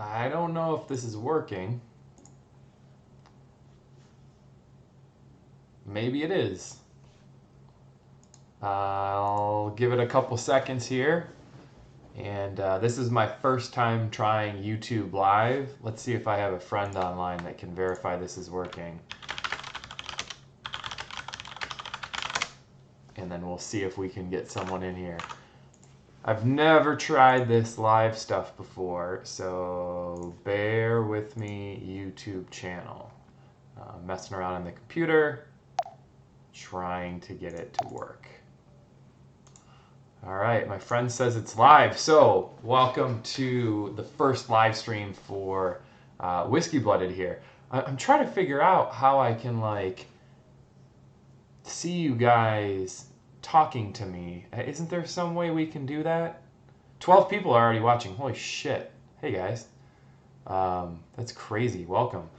I don't know if this is working. Maybe it is. I'll give it a couple seconds here. And this is my first time trying YouTube Live. Let's see if I have a friend online that can verify this is working. And then we'll see if we can get someone in here. I've never tried this live stuff before, so bear with me, YouTube channel. Messing around on the computer, trying to get it to work. All right, my friend says it's live, so welcome to the first live stream for Whiskey Blooded here. I'm trying to figure out how I can like see you guys talking to me. Isn't there some way we can do that? 12 people are already watching. Holy shit. Hey guys. That's crazy. Welcome.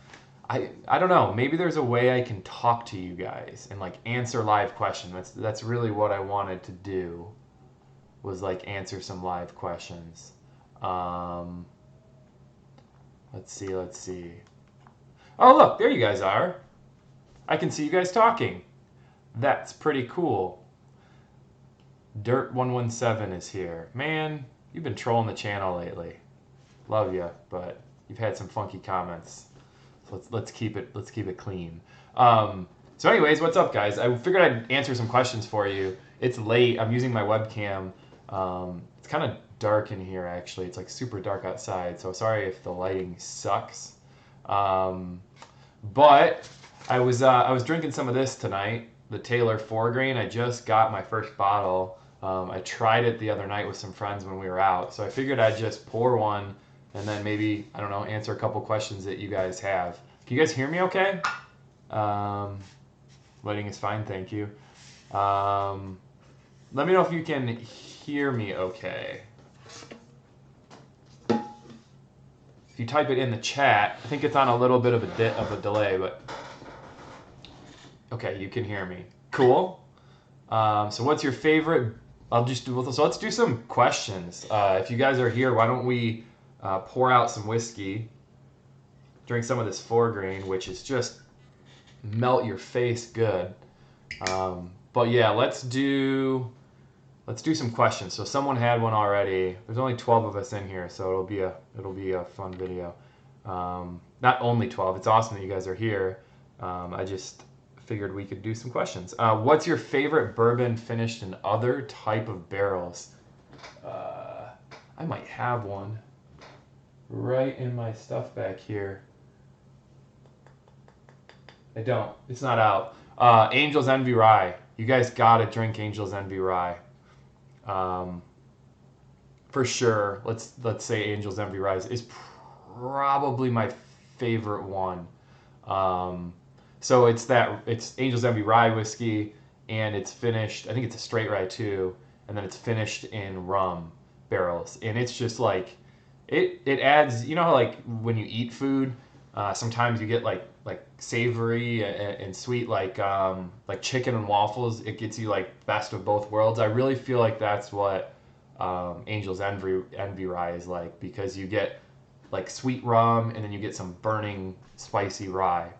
I don't know. Maybe there's a way I can talk to you guys and like answer live questions. That's really what I wanted to do, was like answer some live questions. Let's see. Oh look, there you guys are. I can see you guys talking. That's pretty cool. Dirt117 is here. Man, you've been trolling the channel lately. Love you, but you've had some funky comments. So let's keep it clean. So anyways, what's up, guys? I figured I'd answer some questions for you. It's late. I'm using my webcam. It's kind of dark in here, actually. It's like super dark outside, so sorry if the lighting sucks. But I was drinking some of this tonight, the Taylor 4-grain. I just got my first bottle. I tried it the other night with some friends when we were out, so I figured I'd just pour one and then maybe, I don't know, answer a couple questions that you guys have. Can you guys hear me okay? Lighting is fine, thank you. Let me know if you can hear me okay. If you type it in the chat, I think it's on a little bit of a delay, but okay, you can hear me. Cool. So what's your favorite? So let's do some questions. If you guys are here, why don't we pour out some whiskey, drink some of this 4-grain, which is just melt your face good. But yeah, let's do some questions. So someone had one already. There's only 12 of us in here, so it'll be a fun video. Not only 12. It's awesome that you guys are here. I just figured we could do some questions. What's your favorite bourbon finished in other type of barrels? I might have one right in my stuff back here. I don't. It's not out. Angel's Envy Rye. You guys gotta drink Angel's Envy Rye. For sure. Let's say Angel's Envy Rye is probably my favorite one. So it's Angel's Envy Rye whiskey, and it's finished. I think it's a straight rye too, and then it's finished in rum barrels, and it's just like it adds. You know how like when you eat food, sometimes you get like savory and sweet, like chicken and waffles. It gets you like best of both worlds. I really feel like that's what Angel's Envy Rye is like, because you get like sweet rum and then you get some burning spicy rye.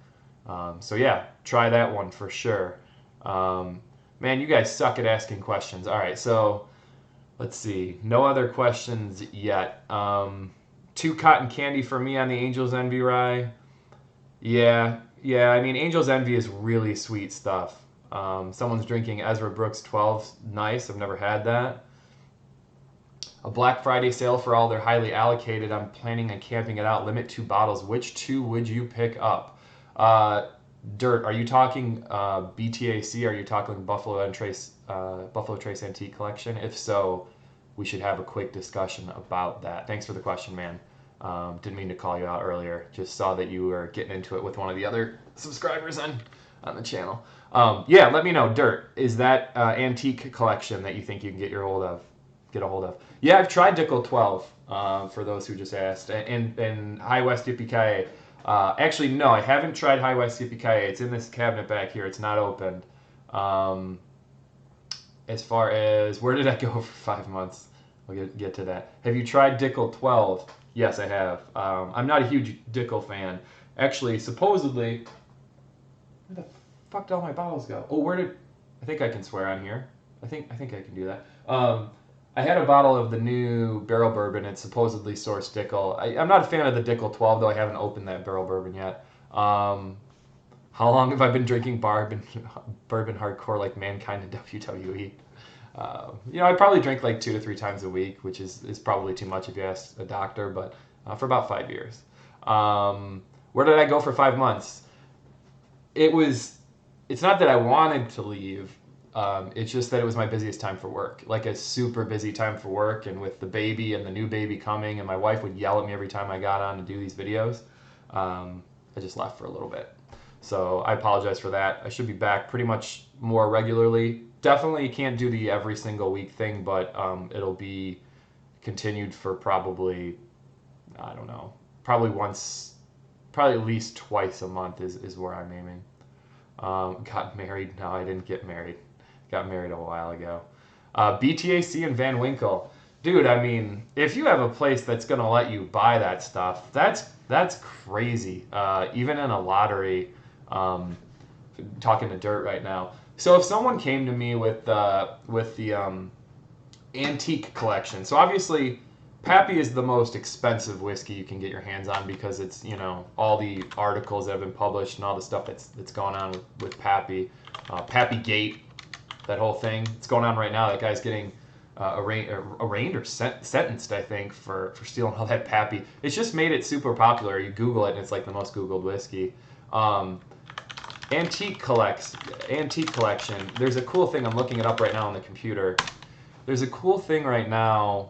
So yeah, try that one for sure. Man, you guys suck at asking questions. All right, so let's see. No other questions yet. 2 cotton candy for me on the Angel's Envy Rye. Yeah. I mean, Angel's Envy is really sweet stuff. Someone's drinking Ezra Brooks 12. Nice. I've never had that. A Black Friday sale for all. They're highly allocated. I'm planning on camping it out. Limit 2 bottles. Which 2 would you pick up? Dirt, are you talking BTAC? Are you talking Buffalo Trace Antique Collection? If so, we should have a quick discussion about that. Thanks for the question, man. Didn't mean to call you out earlier. Just saw that you were getting into it with one of the other subscribers on the channel. Yeah, let me know. Dirt, is that antique collection that you think you can get a hold of? Yeah, I've tried Dickel 12, for those who just asked, and High West Yippee-Ki-Yay. Actually, no, I haven't tried High West Yippee-Ki-Yay. It's in this cabinet back here. It's not opened. As far as where did I go for 5 months? We'll get to that. Have you tried Dickel 12? Yes, I have. I'm not a huge Dickel fan. Actually, supposedly, where the fuck did all my bottles go? Oh, where did? I think I can swear on here. I think I can do that. I had a bottle of the new barrel bourbon. It's supposedly sourced Dickel. I'm not a fan of the Dickel 12 though. I haven't opened that barrel bourbon yet. How long have I been drinking bourbon hardcore like mankind in WWE? I probably drink like 2 to 3 times a week, which is probably too much if you ask a doctor, but for about 5 years. Where did I go for 5 months? It's not that I wanted to leave. It's just that it was my busiest time for work, like a super busy time for work. And with the baby and the new baby coming, and my wife would yell at me every time I got on to do these videos, I just left for a little bit. So I apologize for that. I should be back pretty much more regularly. Definitely can't do the every single week thing, but it'll be continued for probably, I don't know, probably at least twice a month is where I'm aiming. Got married? No, I didn't get married. Got married a while ago. BTAC and Van Winkle. Dude, I mean, if you have a place that's going to let you buy that stuff, that's crazy. Even in a lottery, talking to Dirt right now. So if someone came to me with the antique collection, so obviously Pappy is the most expensive whiskey you can get your hands on because it's, all the articles that have been published and all the stuff that's going on with Pappy. Pappy Gate, that whole thing. It's going on right now. That guy's getting arraigned or sentenced, I think, for stealing all that Pappy. It's just made it super popular. You Google it and it's like the most Googled whiskey. Antique collection. There's a cool thing. I'm looking it up right now on the computer. There's a cool thing right now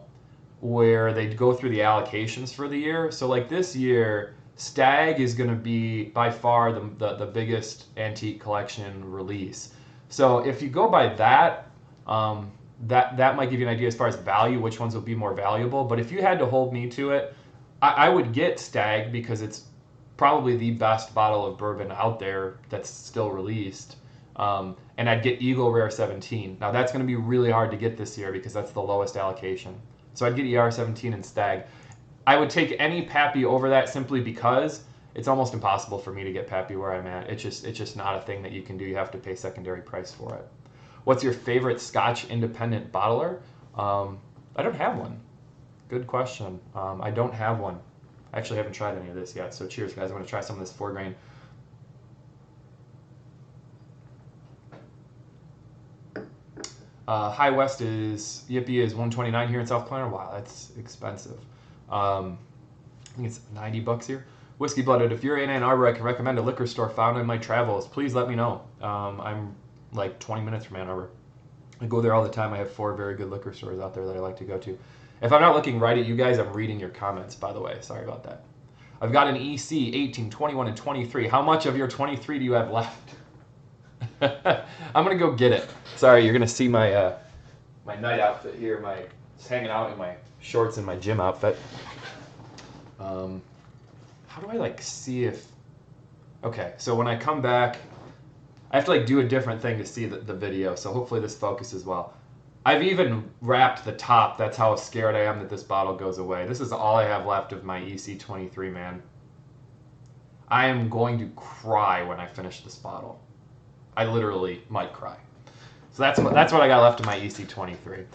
where they go through the allocations for the year. So like this year, Stag is going to be by far the biggest antique collection release. So if you go by that, that might give you an idea as far as value, which ones will be more valuable. But if you had to hold me to it, I would get Stag because it's probably the best bottle of bourbon out there that's still released. And I'd get Eagle Rare 17. Now that's going to be really hard to get this year because that's the lowest allocation. So I'd get ER 17 and Stag. I would take any Pappy over that simply because it's almost impossible for me to get Pappy where I'm at. It's just not a thing that you can do. You have to pay secondary price for it. What's your favorite Scotch independent bottler? I don't have one. Good question. I don't have one. I actually haven't tried any of this yet. So cheers, guys. I'm going to try some of this 4-grain. High West Yippee is 129 here in South Carolina. Wow, that's expensive. I think it's $90 here. Whiskey Blooded, if you're in Ann Arbor, I can recommend a liquor store found in my travels. Please let me know. I'm like 20 minutes from Ann Arbor. I go there all the time. I have 4 very good liquor stores out there that I like to go to. If I'm not looking right at you guys, I'm reading your comments, by the way. Sorry about that. I've got an EC, 18, 21, and 23. How much of your 23 do you have left? I'm going to go get it. Sorry, you're going to see my my night outfit here. Just hanging out in my shorts and my gym outfit. How do I see if... Okay, so when I come back, I have to do a different thing to see the video, so hopefully this focuses well. I've even wrapped the top. That's how scared I am that this bottle goes away. This is all I have left of my EC23, man. I am going to cry when I finish this bottle. I literally might cry. So that's what I got left of my EC23.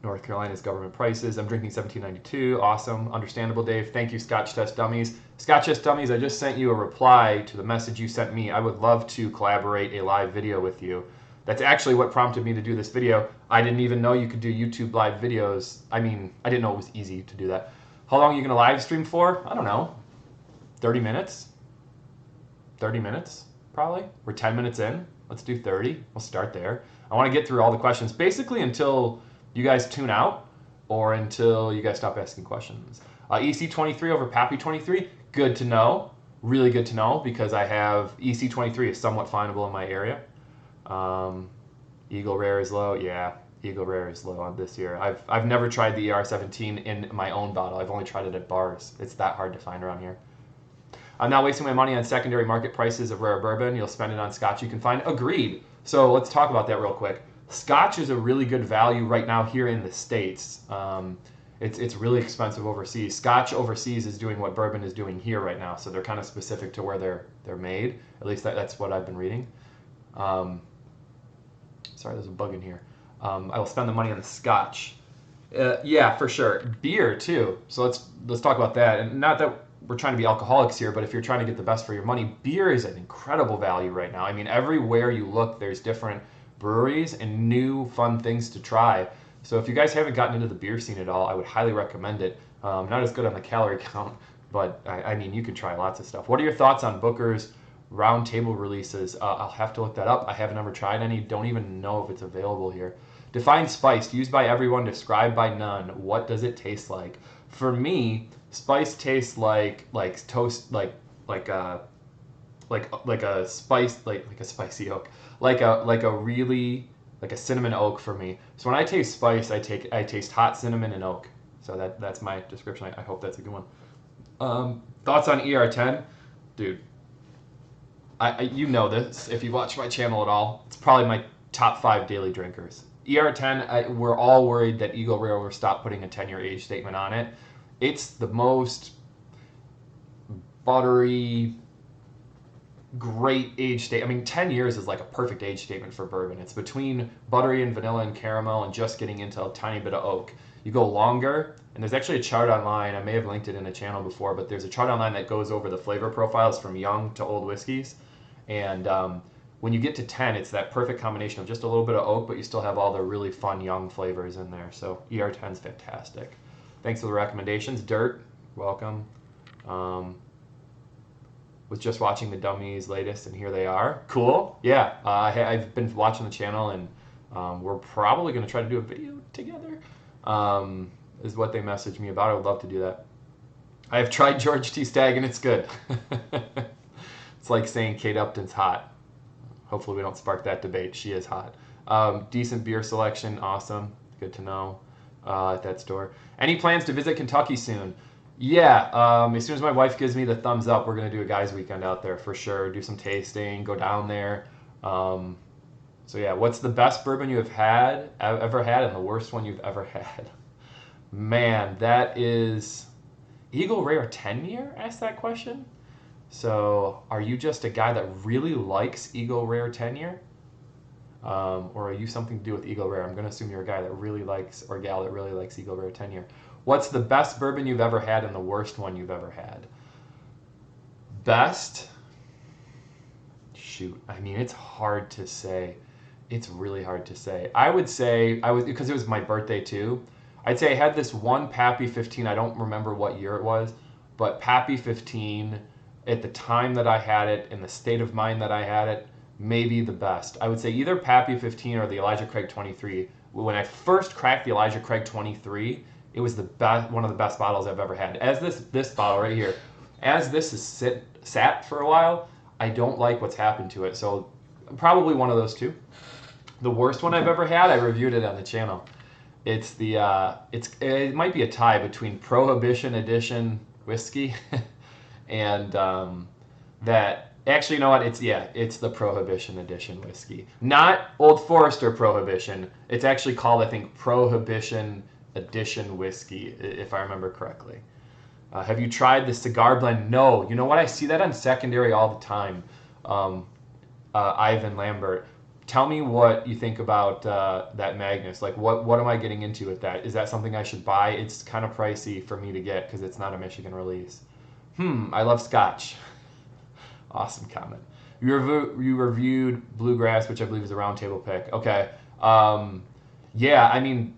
North Carolina's government prices. I'm drinking 1792. Awesome. Understandable, Dave. Thank you, Scotch Test Dummies. Scotch Test Dummies, I just sent you a reply to the message you sent me. I would love to collaborate a live video with you. That's actually what prompted me to do this video. I didn't even know you could do YouTube live videos. I mean, I didn't know it was easy to do that. How long are you going to live stream for? I don't know. 30 minutes? 30 minutes, probably. We're 10 minutes in. Let's do 30. We'll start there. I want to get through all the questions, basically until you guys tune out or until you guys stop asking questions. EC23 over Pappy 23, good to know. Really good to know because I have EC23 is somewhat findable in my area. Eagle Rare is low. Yeah, Eagle Rare is low on this year. I've never tried the ER17 in my own bottle. I've only tried it at bars. It's that hard to find around here. I'm not wasting my money on secondary market prices of rare bourbon. You'll spend it on Scotch you can find. Agreed. So let's talk about that real quick. Scotch is a really good value right now here in the States. It's really expensive overseas. Scotch overseas is doing what bourbon is doing here right now, so they're kind of specific to where they're made. At least that's what I've been reading. Sorry, there's a bug in here. I will spend the money on the Scotch. Yeah, for sure. Beer too. So let's talk about that. And not that we're trying to be alcoholics here, but if you're trying to get the best for your money, beer is an incredible value right now. I mean, everywhere you look, there's different breweries and new fun things to try. So if you guys haven't gotten into the beer scene at all, I would highly recommend it. Not as good on the calorie count, but I mean, you could try lots of stuff. What are your thoughts on Booker's round table releases? I'll have to look that up. I haven't ever tried any. Don't even know if it's available here. Define spice. Used by everyone, described by none. What does it taste like? For me, spice tastes like toast, like a spice, like a spicy oak, like a really like a cinnamon oak for me. So when I taste spice, I taste hot cinnamon and oak. So that's my description. I hope that's a good one. Thoughts on ER10, dude? You know this if you watch my channel at all. It's probably my top 5 daily drinkers. ER10, we're all worried that Eagle Rare will stop putting a 10-year age statement on it. It's the most buttery, great age statement. I mean, 10 years is like a perfect age statement for bourbon. It's between buttery and vanilla and caramel and just getting into a tiny bit of oak. You go longer, and there's actually a chart online. I may have linked it in a channel before, but there's a chart online that goes over the flavor profiles from young to old whiskeys. And when you get to 10, it's that perfect combination of just a little bit of oak, but you still have all the really fun young flavors in there. So ER10 is fantastic. Thanks for the recommendations. Dirt, welcome. Was just watching the Dummies latest, and here they are. Cool. Yeah, I've been watching the channel, and we're probably going to try to do a video together, is what they messaged me about. I would love to do that. I have tried George T. Stagg, and it's good. It's like saying Kate Upton's hot. Hopefully we don't spark that debate. She is hot. Decent beer selection. Awesome. Good to know at that store. Any plans to visit Kentucky soon? Yeah. As soon as my wife gives me the thumbs up, we're going to do a guys' weekend out there for sure. Do some tasting. Go down there. So yeah, what's the best bourbon you have ever had, and the worst one you've ever had? Man, that is Eagle Rare 10-year? Asked that question. So are you just a guy that really likes Eagle Rare 10-year? Or are you something to do with Eagle Rare? I'm going to assume you're a guy that really likes, or gal that really likes Eagle Rare 10-year. What's the best bourbon you've ever had and the worst one you've ever had? Best? Shoot. I mean, it's hard to say. It's really hard to say. I would say, because it was my birthday too, I'd say I had this one Pappy 15. I don't remember what year it was, but Pappy 15, at the time that I had it, in the state of mind that I had it, maybe the best. I would say either Pappy 15 or the Elijah Craig 23. When I first cracked the Elijah Craig 23, it was the best, one of the best bottles I've ever had. As this bottle right here, as this is sat for a while, I don't like what's happened to it. So probably one of those two. The worst one I've ever had, I reviewed it on the channel. It's it might be a tie between Prohibition Edition whiskey and that. Actually, you know what? It's the Prohibition Edition whiskey. Not Old Forester Prohibition. It's actually called, I think, Prohibition Edition whiskey, if I remember correctly. Have you tried the cigar blend? No. You know what? I see that on secondary all the time. Ivan Lambert. Tell me what you think about that Magnus. Like, what am I getting into with that? Is that something I should buy? It's kind of pricey for me to get because it's not a Michigan release. I love Scotch. Awesome comment. You reviewed Bluegrass, which I believe is a roundtable pick. Okay. Yeah, I mean,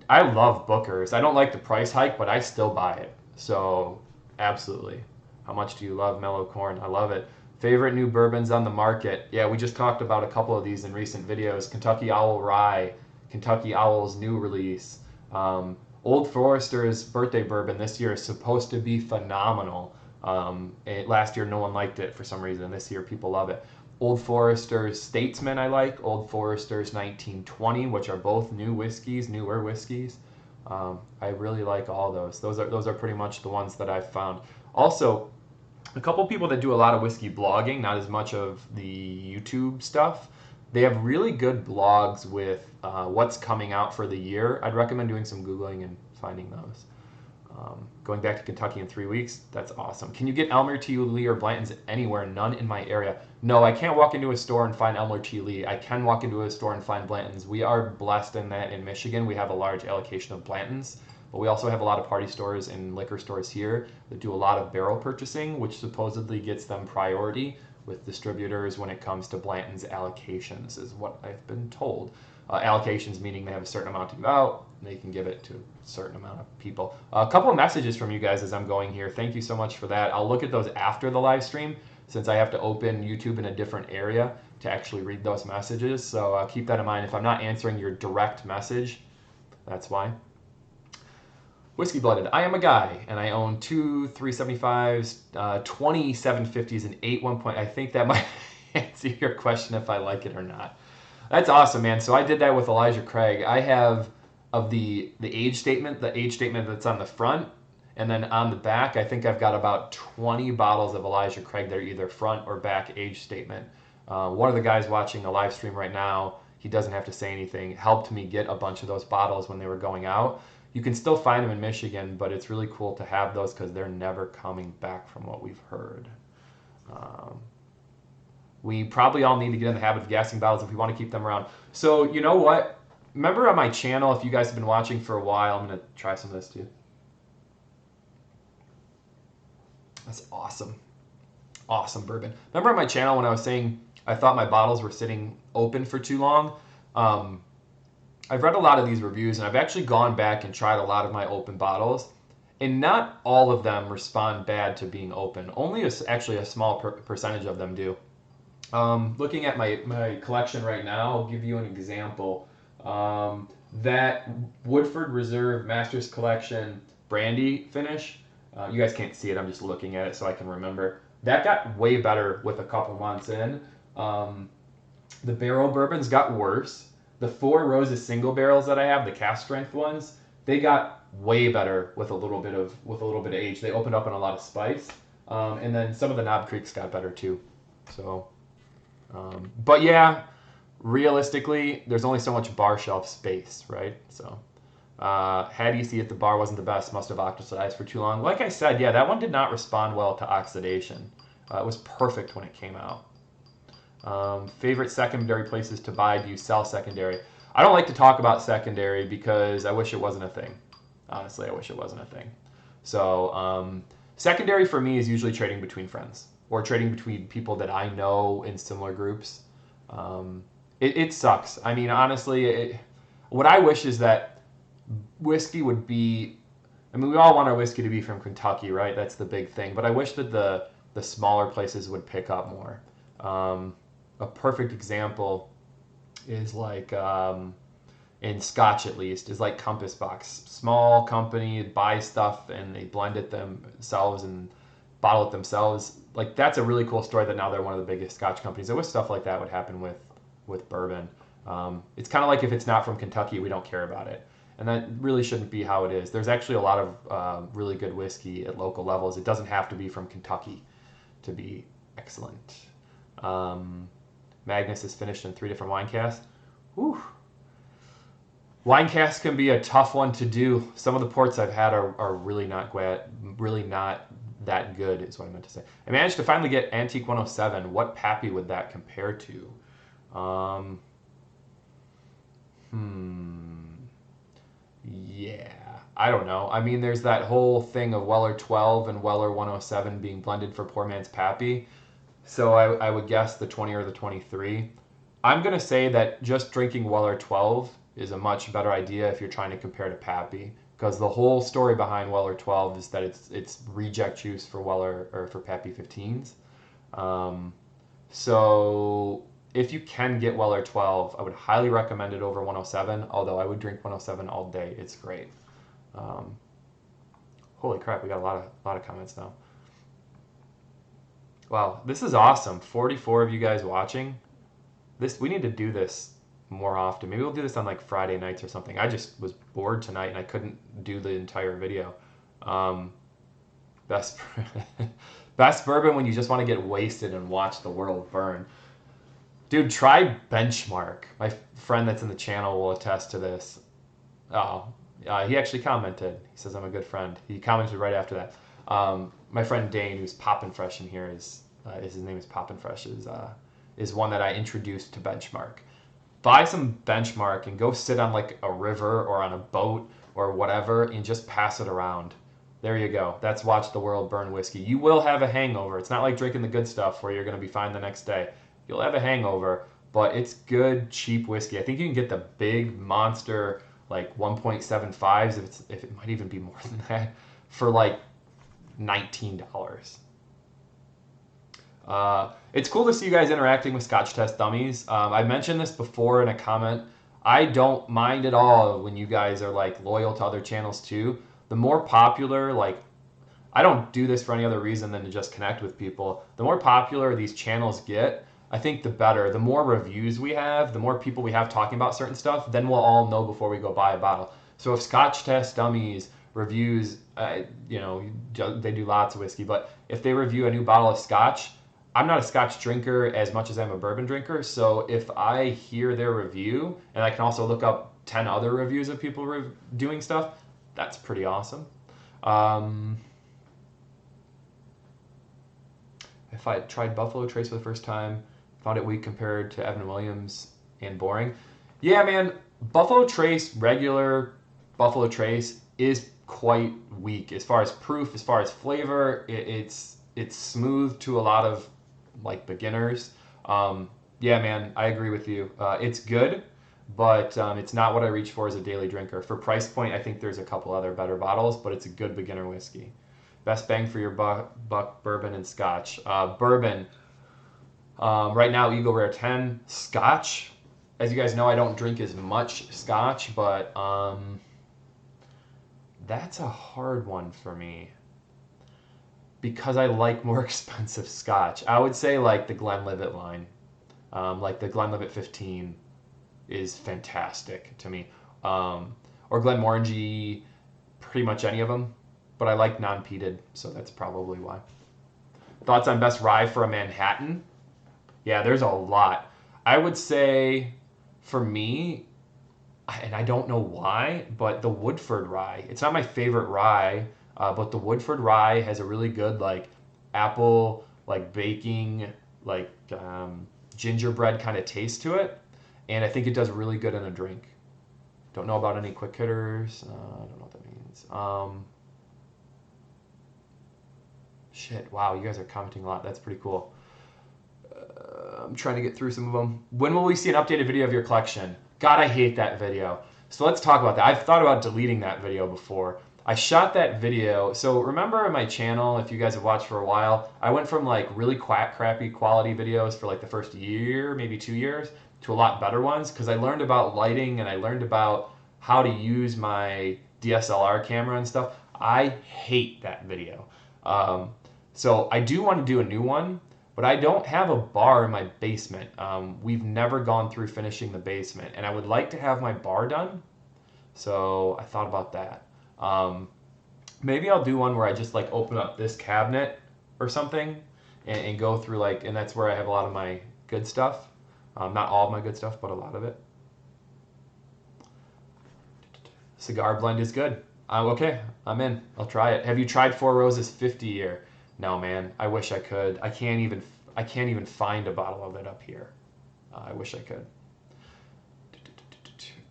I love Booker's. I don't like the price hike, but I still buy it. So, absolutely. How much do you love Mellow Corn? I love it. Favorite new bourbons on the market? Yeah, we just talked about a couple of these in recent videos. Kentucky Owl Rye, Kentucky Owl's new release. Old Forester's birthday bourbon this year is supposed to be phenomenal. Last year no one liked it for some reason. This year people love it. Old Forester's Statesman I like. Old Forester's 1920, which are both newer whiskeys. I really like all those. Those are pretty much the ones that I've found. Also, a couple people that do a lot of whiskey blogging, not as much of the YouTube stuff, They have really good blogs with what's coming out for the year. I'd recommend doing some Googling and finding those. Going back to Kentucky in 3 weeks, that's awesome. Can you get Elmer T. Lee or Blanton's anywhere? None in my area. No, I can't walk into a store and find Elmer T. Lee. I can walk into a store and find Blanton's. We are blessed in that in Michigan we have a large allocation of Blanton's, but we also have a lot of party stores and liquor stores here that do a lot of barrel purchasing, which supposedly gets them priority with distributors when it comes to Blanton's allocations, is what I've been told. Allocations meaning they have a certain amount to give out, and they can give it to a certain amount of people. A couple of messages from you guys as I'm going here. Thank you so much for that. I'll look at those after the live stream since I have to open YouTube in a different area to actually read those messages. So keep that in mind. If I'm not answering your direct message, that's why. Whiskey Blooded. I am a guy, and I own 2 375s, 20 750s, and 8 1 point. I think that might answer your question if I like it or not. That's awesome, man. So I did that with Elijah Craig. I have of the age statement that's on the front, and then on the back, I think I've got about 20 bottles of Elijah Craig that are either front or back age statement. One of the guys watching the live stream right now, he doesn't have to say anything, helped me get a bunch of those bottles when they were going out. You can still find them in Michigan, but it's really cool to have those because they're never coming back from what we've heard. We probably all need to get in the habit of gassing bottles if we want to keep them around. So you know what? Remember on my channel, if you guys have been watching for a while, I'm going to try some of this too. That's awesome. Awesome bourbon. Remember on my channel when I was saying I thought my bottles were sitting open for too long? I've read a lot of these reviews, and I've actually gone back and tried a lot of my open bottles, and not all of them respond bad to being open. Only actually a small percentage of them do. Looking at my collection right now, I'll give you an example. That Woodford Reserve Masters Collection brandy finish, you guys can't see it, I'm just looking at it so I can remember. That got way better with a couple months in. The barrel bourbons got worse. The Four Roses single barrels that I have, the Cask Strength ones, they got way better with a little bit of age. They opened up on a lot of spice, and then some of the Knob Creeks got better too. So, but yeah, realistically, there's only so much bar shelf space, right? So, Haddie at the bar wasn't the best. Must have oxidized for too long. Like I said, yeah, that one did not respond well to oxidation. It was perfect when it came out. Favorite secondary places to buy? Do you sell secondary? I don't like to talk about secondary because I wish it wasn't a thing. Honestly, I wish it wasn't a thing. So secondary for me is usually trading between friends or trading between people that I know in similar groups. It sucks. I mean, honestly, what I wish is that whiskey would be, I mean, we all want our whiskey to be from Kentucky, right? That's the big thing. But I wish that the smaller places would pick up more. A perfect example is like, in Scotch at least, is like Compass Box. Small company, buy stuff and they blend it themselves and bottle it themselves. Like, that's a really cool story that now they're one of the biggest Scotch companies. I wish stuff like that would happen with bourbon. It's kind of like if it's not from Kentucky, we don't care about it. And that really shouldn't be how it is. There's actually a lot of really good whiskey at local levels. It doesn't have to be from Kentucky to be excellent. Magnus is finished in 3 different wine casks. Whew. Wine casks can be a tough one to do. Some of the ports I've had are really not that good, is what I meant to say. I managed to finally get Antique 107. What Pappy would that compare to? Yeah, I don't know. I mean, there's that whole thing of Weller 12 and Weller 107 being blended for poor man's Pappy. So I would guess the 20 or the 23. I'm going to say that just drinking Weller 12 is a much better idea if you're trying to compare to Pappy, because the whole story behind Weller 12 is that it's reject juice for Weller or for Pappy 15s. So if you can get Weller 12, I would highly recommend it over 107, although I would drink 107 all day. It's great. Holy crap, we got a lot of comments now. Wow, this is awesome. 44 of you guys watching. We need to do this more often. Maybe we'll do this on like Friday nights or something. I just was bored tonight and I couldn't do the entire video. Best bourbon when you just want to get wasted and watch the world burn. Dude, try Benchmark. My friend that's in the channel will attest to this. Oh, he actually commented. He says I'm a good friend. He commented right after that. My friend Dane, who's Poppin' Fresh in here, is his name is Poppin' Fresh, is one that I introduced to Benchmark. Buy some Benchmark and go sit on like a river or on a boat or whatever and just pass it around. There you go. That's Watch the World Burn whiskey. You will have a hangover. It's not like drinking the good stuff where you're going to be fine the next day. You'll have a hangover, but it's good, cheap whiskey. I think you can get the big monster like 1.75s if it might even be more than that for like $19. It's cool to see you guys interacting with Scotch Test Dummies. I mentioned this before in a comment. I don't mind at all when you guys are like loyal to other channels too. The more popular, like I don't do this for any other reason than to just connect with people. The more popular these channels get, I think the better. The more reviews we have, the more people we have talking about certain stuff, then we'll all know before we go buy a bottle. So if Scotch Test Dummies reviews, they do lots of whiskey, but if they review a new bottle of Scotch, I'm not a Scotch drinker as much as I'm a bourbon drinker. So if I hear their review, and I can also look up 10 other reviews of people doing stuff, that's pretty awesome. If I tried Buffalo Trace for the first time, found it weak compared to Evan Williams and boring. Yeah, man, Buffalo Trace, regular Buffalo Trace is quite weak as far as proof, as far as flavor. It's smooth to a lot of like beginners. Yeah, man, I agree with you. It's good, but it's not what I reach for as a daily drinker. For price point, I think there's a couple other better bottles, but it's a good beginner whiskey. Best bang for your buck, bourbon and Scotch. Bourbon, right now, Eagle Rare 10. Scotch, as you guys know, I don't drink as much Scotch, but that's a hard one for me because I like more expensive Scotch. I would say like the Glenlivet line, like the Glenlivet 15 is fantastic to me, or Glenmorangie, pretty much any of them. But I like non-peated, so that's probably why. Thoughts on best rye for a Manhattan? Yeah, there's a lot. I would say, for me, and I don't know why, but the Woodford rye. It's not my favorite rye, but the Woodford rye has a really good like apple, like baking, like gingerbread kind of taste to it, and I think it does really good in a drink. Don't know about any quick hitters. I don't know what that means. Shit, wow, you guys are commenting a lot. That's pretty cool. I'm trying to get through some of them. When will we see an updated video of your collection? God, I hate that video. So let's talk about that. I've thought about deleting that video before. I shot that video. So remember on my channel, if you guys have watched for a while, I went from like really crappy quality videos for like the first year, maybe 2 years, to a lot better ones because I learned about lighting and I learned about how to use my DSLR camera and stuff. I hate that video. So I do want to do a new one, but I don't have a bar in my basement. We've never gone through finishing the basement, and I would like to have my bar done. So I thought about that. Maybe I'll do one where I just like open up this cabinet or something and go through like, and that's where I have a lot of my good stuff. Not all of my good stuff, but a lot of it. Cigar blend is good. Okay, I'm in. I'll try it. Have you tried Four Roses 50 year? No, man. I wish I could. I can't even find a bottle of it up here. I wish I could.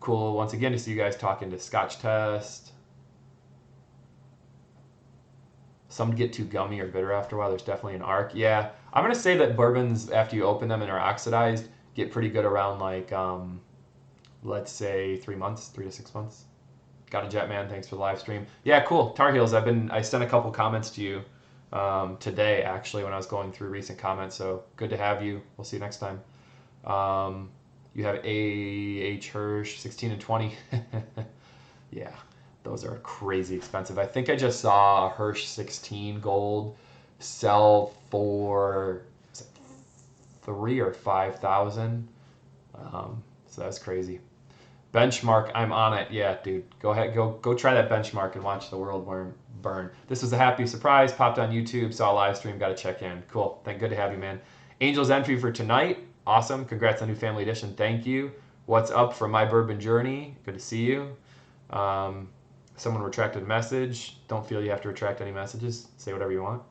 Cool. Once again to see you guys talking to Scotch Test. Some get too gummy or bitter after a while. There's definitely an arc. Yeah, I'm gonna say that bourbons after you open them and are oxidized get pretty good around like let's say 3 months, 3 to 6 months. Got a jet, man. Thanks for the live stream. Yeah, cool. Tar Heels. I sent a couple comments to you today actually when I was going through recent comments. So good to have you. We'll see you next time. You have A.H. Hirsch 16 and 20. Yeah, those are crazy expensive. I think I just saw a Hirsch 16 gold sell for 3 or 5,000. So that's crazy. Benchmark, I'm on it. Yeah, dude, go ahead, go try that Benchmark and watch the world burn. This was a happy surprise. Popped on YouTube, saw a live stream, got to check in. Cool. Good to have you, man. Angel's entry for tonight. Awesome. Congrats on new family edition. Thank you. What's up from my bourbon journey? Good to see you. Someone retracted a message. Don't feel you have to retract any messages. Say whatever you want.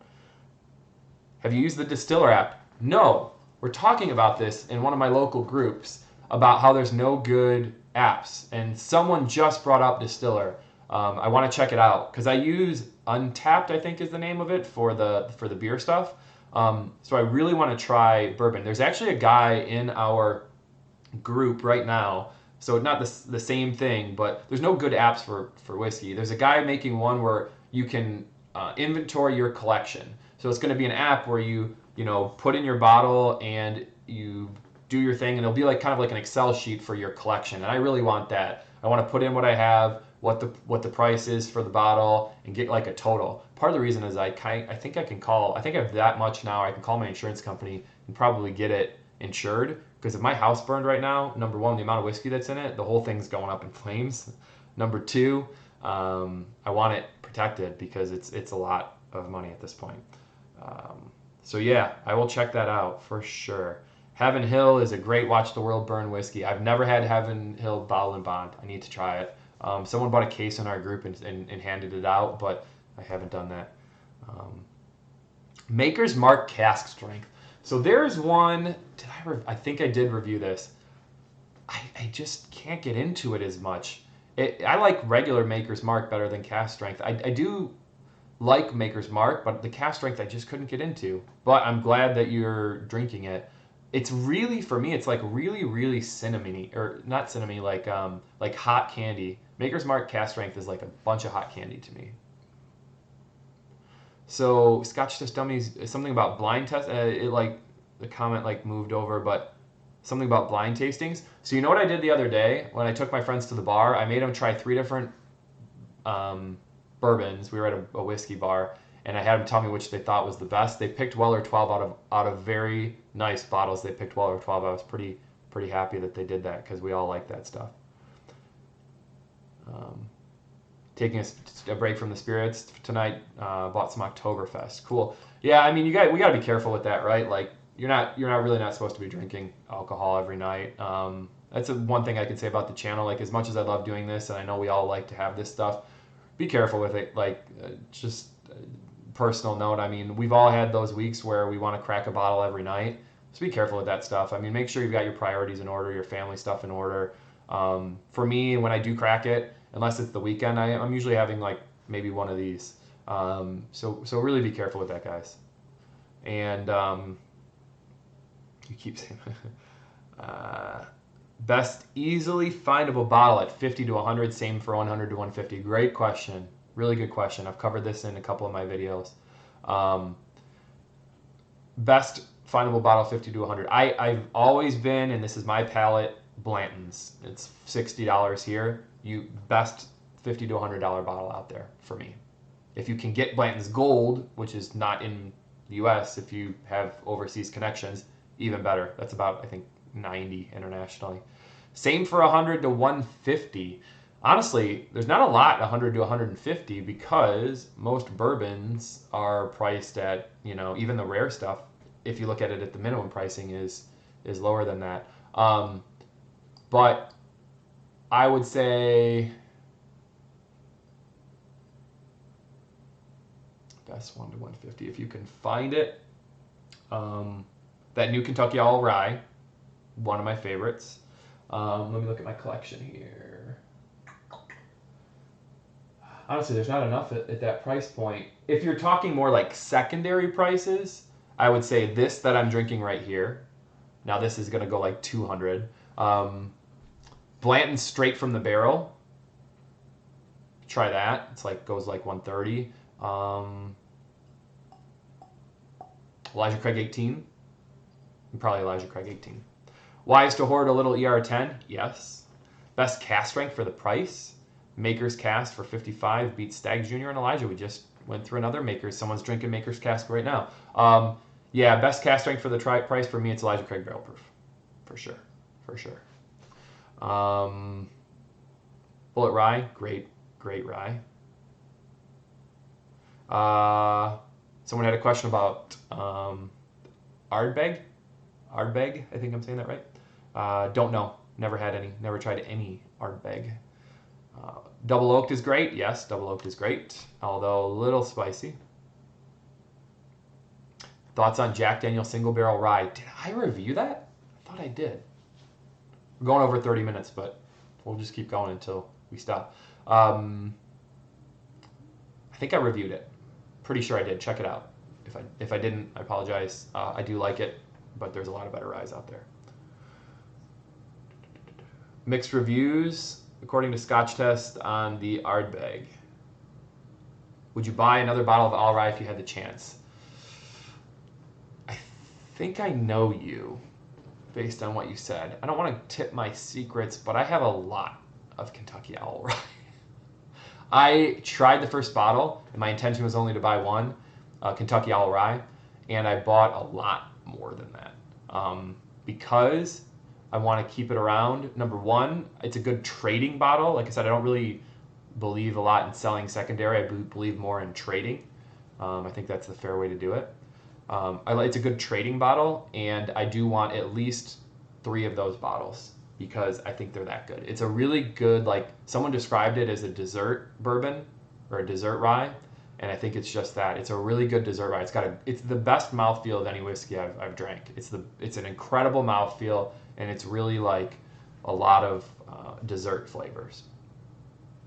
Have you used the Distiller app? No. We're talking about this in one of my local groups about how there's no good apps. And someone just brought up Distiller. I want to check it out because I use Untapped, I think is the name of it, for the beer stuff. So I really want to try bourbon. There's actually a guy in our group right now. So not the same thing, but there's no good apps for whiskey. There's a guy making one where you can inventory your collection. So it's going to be an app where you put in your bottle and you do your thing, and it'll be like kind of like an Excel sheet for your collection. And I really want that. I want to put in what I have, what the price is for the bottle, and get like a total. Part of the reason is I think I have that much now. I can call my insurance company and probably get it insured. Because if my house burned right now, number one, the amount of whiskey that's in it, the whole thing's going up in flames. Number two, I want it protected because it's a lot of money at this point. So yeah, I will check that out for sure. Heaven Hill is a great Watch the World Burn whiskey. I've never had Heaven Hill Bottle and Bond. I need to try it. Someone bought a case in our group and handed it out, but I haven't done that. Maker's Mark Cask Strength. So there's one, I think I did review this. I just can't get into it as much. I like regular Maker's Mark better than Cask Strength. I do like Maker's Mark, but the Cask Strength I just couldn't get into. But I'm glad that you're drinking it. It's really, for me, it's like really, really cinnamony, or not cinnamony, like hot candy. Maker's Mark Cask Strength is like a bunch of hot candy to me. So Scotch Test Dummies, something about blind test. The comment moved over, but something about blind tastings. So you know what I did the other day when I took my friends to the bar? I made them try 3 different bourbons. We were at a whiskey bar, and I had them tell me which they thought was the best. They picked Weller 12 out of very nice bottles. They picked Weller 12. I was pretty happy that they did that because we all like that stuff. Taking a break from the spirits tonight. Bought some Oktoberfest. Cool. Yeah, I mean, we got to be careful with that, right? Like you're not really not supposed to be drinking alcohol every night. That's one thing I can say about the channel. Like as much as I love doing this, and I know we all like to have this stuff, be careful with it. Just personal note. I mean, we've all had those weeks where we want to crack a bottle every night. So be careful with that stuff. I mean, make sure you've got your priorities in order, your family stuff in order. For me, when I do crack it, unless it's the weekend, I'm usually having maybe one of these. So really be careful with that, guys. And you keep saying best easily findable bottle at 50 to 100, same for 100 to 150. Great question. Really good question. I've covered this in a couple of my videos. Best findable bottle 50 to 100. I've always been, and this is my palate, Blanton's. It's $60 here. Best $50 to $100 bottle out there for me. If you can get Blanton's Gold, which is not in the US, if you have overseas connections, even better. That's about, I think, 90 internationally. Same for 100 to 150. Honestly, there's not a lot 100 to 150 because most bourbons are priced at, even the rare stuff, if you look at it at the minimum pricing is lower than that. But I would say best 1 to 150 if you can find it. That New Kentucky All Rye, one of my favorites. Let me look at my collection here. Honestly, there's not enough at that price point. If you're talking more like secondary prices, I would say this that I'm drinking right here. Now this is going to go like 200. Blanton's Straight from the Barrel. Try that. It's goes like 130. Elijah Craig 18. Probably Elijah Craig 18. Wise to hoard a little ER10? Yes. Best Cask Strength for the price? Maker's Cask for 55 beats Stagg Jr. and Elijah. We just went through another Maker's. Someone's drinking Maker's Cask right now. Yeah, best Cask Strength for the price for me, it's Elijah Craig Barrel Proof. For sure. Bullet Rye, great rye. Someone had a question about Ardbeg. Ardbeg, I think I'm saying that right. Don't know. Never had any. Never tried any Ardbeg. Double oaked is great. Yes, double oaked is great, although a little spicy. Thoughts on Jack Daniel's single barrel rye? Did I review that? I thought I did. We're going over 30 minutes, but we'll just keep going until we stop. I think I reviewed it. Pretty sure I did. Check it out. If I didn't, I apologize. I do like it, but there's a lot of better ryes out there. Mixed reviews according to Scotch Test on the Ardbeg. Would you buy another bottle of All Rye if you had the chance? I think I know you based on what you said. I don't want to tip my secrets, but I have a lot of Kentucky All Rye. I tried the first bottle, and my intention was only to buy one, Kentucky All Rye, and I bought a lot more than that because I want to keep it around. Number one, it's a good trading bottle. Like I said, I don't really believe a lot in selling secondary. I believe more in trading. I think that's the fair way to do it. It's a good trading bottle, and I do want at least 3 of those bottles because I think they're that good. It's a really good, like someone described it as a dessert bourbon or a dessert rye, and I think it's just that. It's a really good dessert rye. It's the best mouthfeel of any whiskey I've drank. It's an incredible mouthfeel, and it's really like a lot of dessert flavors.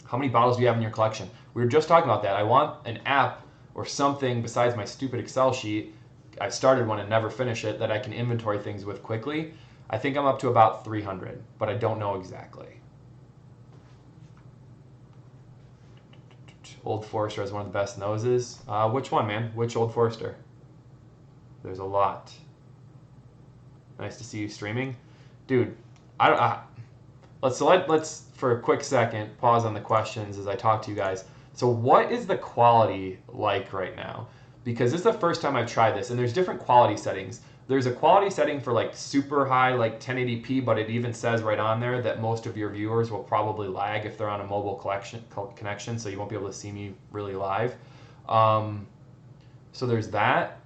How many bottles do you have in your collection? We were just talking about that. I want an app or something besides my stupid Excel sheet. I started one and never finished it that I can inventory things with quickly. I think I'm up to about 300, but I don't know exactly. Old Forester has one of the best noses. Which one, man? Which Old Forester? There's a lot. Nice to see you streaming, dude. Let's for a quick second pause on the questions as I talk to you guys. So what is the quality like right now? Because this is the first time I've tried this, and there's different quality settings. There's a quality setting for like super high, like 1080p, but it even says right on there that most of your viewers will probably lag if they're on a mobile connection, so you won't be able to see me really live. So there's that.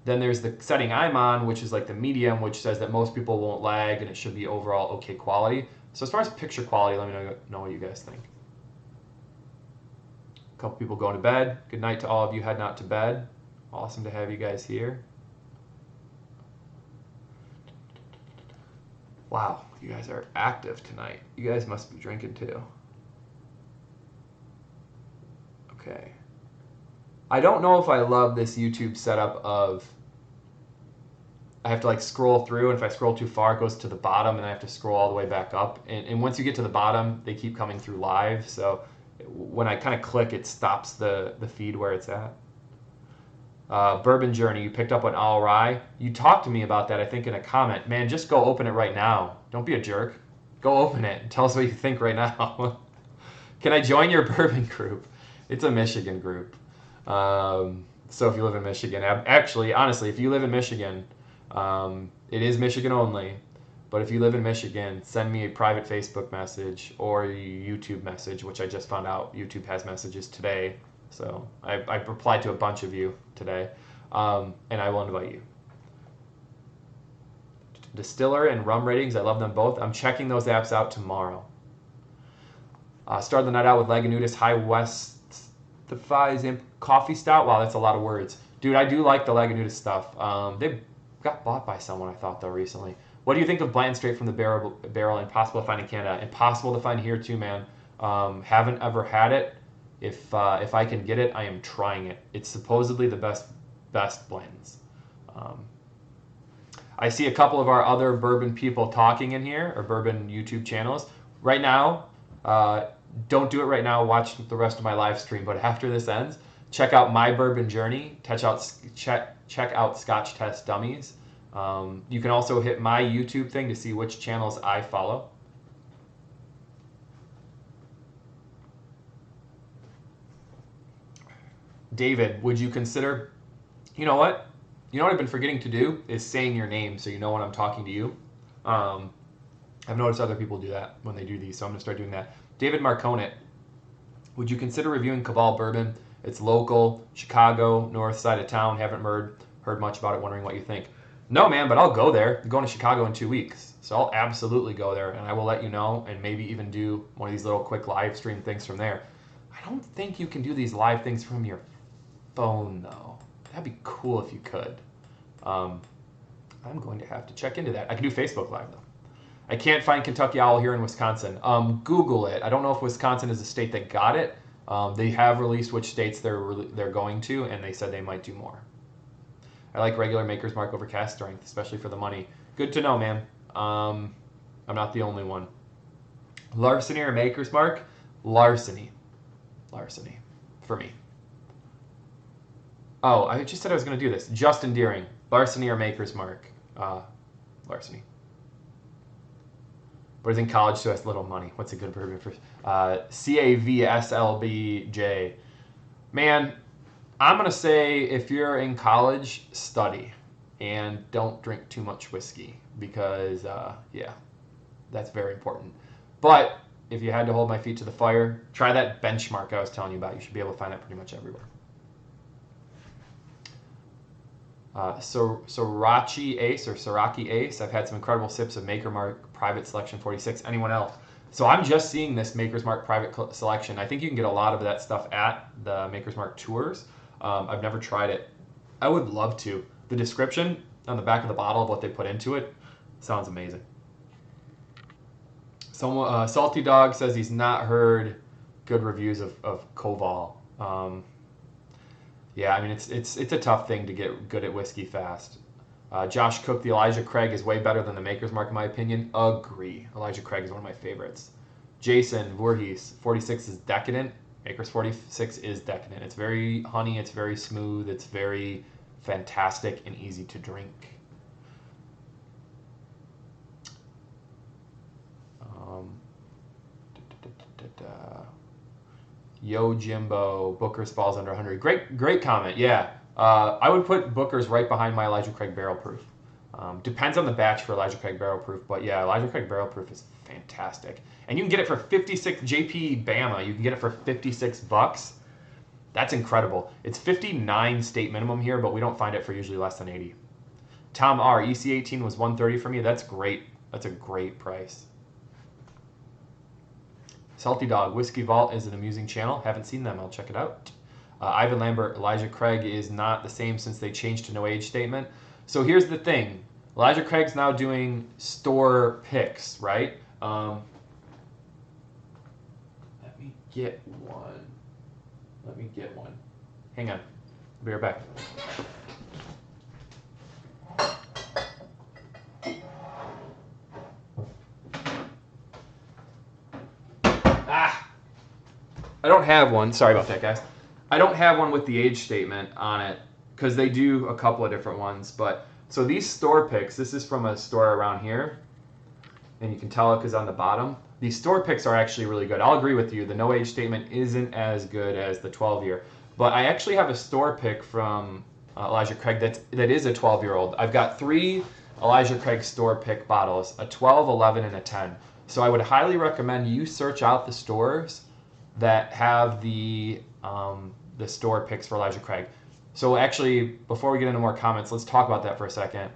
Then there's the setting I'm on, which is like the medium, which says that most people won't lag and it should be overall okay quality. So as far as picture quality, let me know what you guys think. A couple people going to bed. Good night to all of you heading out to bed. Awesome to have you guys here. Wow, you guys are active tonight. You guys must be drinking too. Okay. I don't know if I love this YouTube setup of I have to like scroll through, and if I scroll too far, it goes to the bottom, and I have to scroll all the way back up. And once you get to the bottom, they keep coming through live. So when I kind of click, it stops the feed where it's at. Bourbon Journey, you picked up on All Rye. You talked to me about that, I think, in a comment. Man, just go open it right now. Don't be a jerk. Go open it and tell us what you think right now. Can I join your bourbon group? It's a Michigan group. So if you live in Michigan, actually, honestly, if you live in Michigan, it is Michigan only. But if you live in Michigan, send me a private Facebook message or a YouTube message, which I just found out YouTube has messages today. So I replied to a bunch of you today, and I will invite you. Distiller and rum ratings, I love them both. I'm checking those apps out tomorrow. Start the night out with Lagunitas High West Coffee Stout. Wow, that's a lot of words. Dude, I do like the Lagunitas stuff. They got bought by someone, I thought, though, recently. What do you think of Bland straight from the barrel? Impossible to find in Canada. Impossible to find here, too, man. Haven't ever had it. If I can get it, I am trying it. It's supposedly the best blends. I see a couple of our other bourbon people talking in here, or bourbon YouTube channels. Right now, don't do it right now. Watch the rest of my live stream. But after this ends, check out My Bourbon Journey. Check out Scotch Test Dummies. You can also hit my YouTube thing to see which channels I follow. David, would you consider, you know what I've been forgetting to do is saying your name so you know when I'm talking to you. I've noticed other people do that when they do these, so I'm going to start doing that. David Marconit, would you consider reviewing Cabal Bourbon? It's local, Chicago, north side of town. Haven't heard much about it, wondering what you think. No, man, but I'll go there. I'm going to Chicago in 2 weeks. So I'll absolutely go there, and I will let you know, and maybe even do one of these little quick live stream things from there. I don't think you can do these live things from your phone, though. That'd be cool if you could. I'm going to have to check into that. I can do Facebook Live, though. I can't find Kentucky Owl here in Wisconsin. Google it. I don't know if Wisconsin is the state that got it. They have released which states they're going to, and they said they might do more. I like regular Maker's Mark over Cask Strength, especially for the money. Good to know, man. I'm not the only one. Larceny or Maker's Mark? Larceny. Larceny. For me. Oh, I just said I was going to do this. Justin Deering. Larceny or Maker's Mark? Larceny. But he's in college, so has little money. What's a good bourbon for? CAVSLBJ. Man, I'm going to say if you're in college, study. And don't drink too much whiskey. Because, yeah, that's very important. But if you had to hold my feet to the fire, try that benchmark I was telling you about. You should be able to find that pretty much everywhere. Sorachi Ace or Soraki Ace. I've had some incredible sips of Maker Mark Private Selection 46. Anyone else? So I'm just seeing this Maker's Mark Private Selection. I think you can get a lot of that stuff at the Maker's Mark tours. I've never tried it. I would love to. The description on the back of the bottle of what they put into it sounds amazing. Salty Dog says he's not heard good reviews of Koval. Yeah, I mean, it's a tough thing to get good at whiskey fast. Josh Cook, the Elijah Craig is way better than the Maker's Mark, in my opinion. Agree. Elijah Craig is one of my favorites. Jason Voorhees, 46 is decadent. Maker's 46 is decadent. It's very honey, it's very smooth, it's very fantastic and easy to drink. Yo Jimbo, Booker's falls under 100. Great comment. Yeah, I would put Booker's right behind my Elijah Craig Barrel Proof. Depends on the batch for Elijah Craig Barrel Proof, but yeah, Elijah Craig Barrel Proof is fantastic, and you can get it for 56. JP Bama, you can get it for $56. That's incredible. It's 59 state minimum here, but we don't find it for usually less than 80. Tom R, EC18 was 130 for me. That's great. That's a great price. Salty Dog, Whiskey Vault is an amusing channel. Haven't seen them. I'll check it out. Ivan Lambert, Elijah Craig is not the same since they changed to no age statement. So here's the thing. Elijah Craig's now doing store picks, right? Let me get one. Hang on. I'll be right back. I don't have one. Sorry about that, guys. I don't have one with the age statement on it because they do a couple of different ones. But so these store picks, this is from a store around here, and you can tell it because on the bottom. These store picks are actually really good. I'll agree with you. The no age statement isn't as good as the 12-year. But I actually have a store pick from Elijah Craig that is a 12-year-old. I've got 3 Elijah Craig store pick bottles, a 12, 11, and a 10. So I would highly recommend you search out the stores that have the store picks for Elijah Craig. So actually, before we get into more comments, let's talk about that for a second.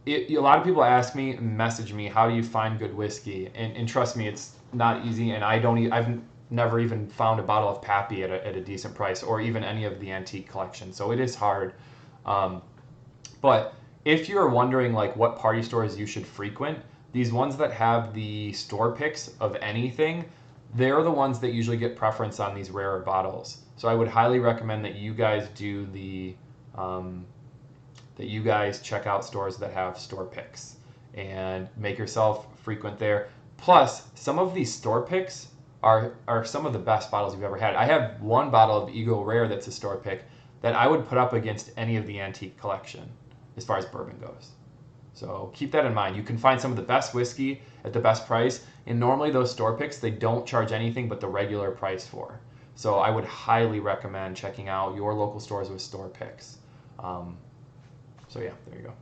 A lot of people ask me, message me, how do you find good whiskey? And trust me, it's not easy. And I've never even found a bottle of Pappy at a decent price, or even any of the antique collection. So it is hard. But if you're wondering like what party stores you should frequent, these ones that have the store picks of anything, they're the ones that usually get preference on these rarer bottles. So I would highly recommend that you guys do that you guys check out stores that have store picks and make yourself frequent there. Plus, some of these store picks are some of the best bottles you've ever had. I have one bottle of Eagle Rare that's a store pick that I would put up against any of the antique collection as far as bourbon goes. So keep that in mind. You can find some of the best whiskey at the best price, and normally those store picks, they don't charge anything but the regular price for. So I would highly recommend checking out your local stores with store picks. So yeah, there you go.